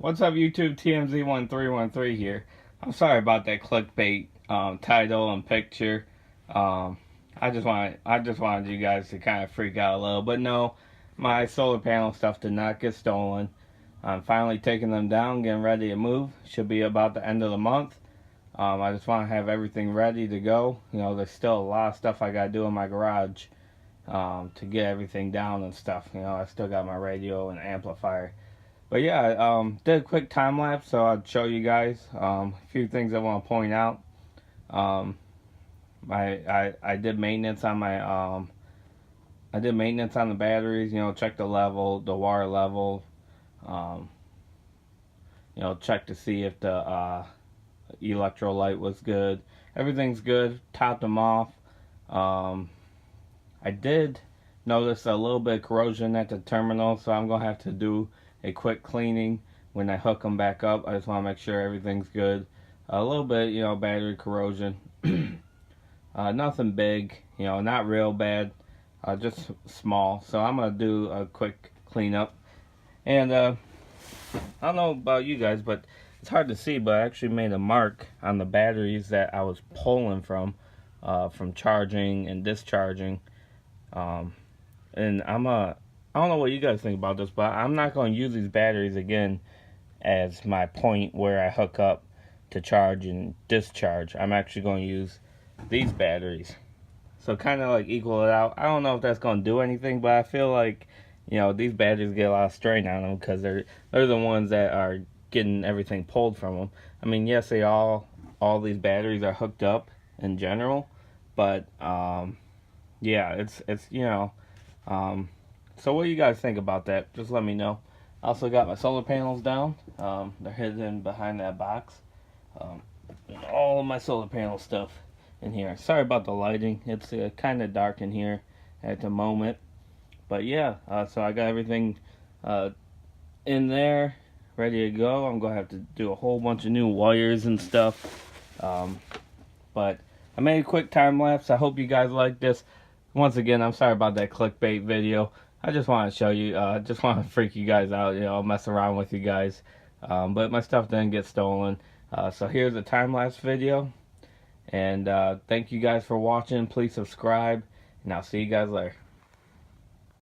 What's up, YouTube? TMZ1313 here. I'm sorry about that clickbait title and picture. Um, I just wanted you guys to kind of freak out a little, but no, my solar panel stuff did not get stolen. I'm finally taking them down, getting ready to move. Should be about the end of the month. I just want to have everything ready to go. You know, there's still a lot of stuff I gotta do in my garage to get everything down and stuff. You know, I still got my radio and amplifier. But yeah, did a quick time lapse, so I'll show you guys a few things I want to point out. Um, I did maintenance on my I did maintenance on the batteries. You know, check the level, the water level. Um, you know, check to see if the electrolyte was good. Everything's good. Topped them off. Um, I did notice a little bit of corrosion at the terminal, so I'm gonna have to do a quick cleaning when I hook them back up. I just want to make sure everything's good. A little bit, you know, battery corrosion. Nothing big, you know, not real bad, just small. So I'm gonna do a quick cleanup. And I don't know about you guys, but it's hard to see, but I actually made a mark on the batteries that I was pulling from charging and discharging. And I don't know what you guys think about this, but I'm not going to use these batteries again as my point where I hook up to charge and discharge. I'm actually going to use these batteries. So kind of like equal it out. I don't know if that's going to do anything, but I feel like, you know, these batteries get a lot of strain on them because they're the ones that are getting everything pulled from them. I mean, yes, all these batteries are hooked up in general, but yeah, it's you know, so what do you guys think about that? Just let me know. I also got my solar panels down. They're hidden behind that box. And all of my solar panel stuff in here. Sorry about the lighting. It's kind of dark in here at the moment. But yeah, so I got everything in there, ready to go. I'm going to have to do a whole bunch of new wires and stuff. But I made a quick time lapse. I hope you guys like this. Once again, I'm sorry about that clickbait video. I just want to show you, just want to freak you guys out, you know, mess around with you guys. But my stuff didn't get stolen. So here's a time-lapse video. And thank you guys for watching. Please subscribe. And I'll see you guys later.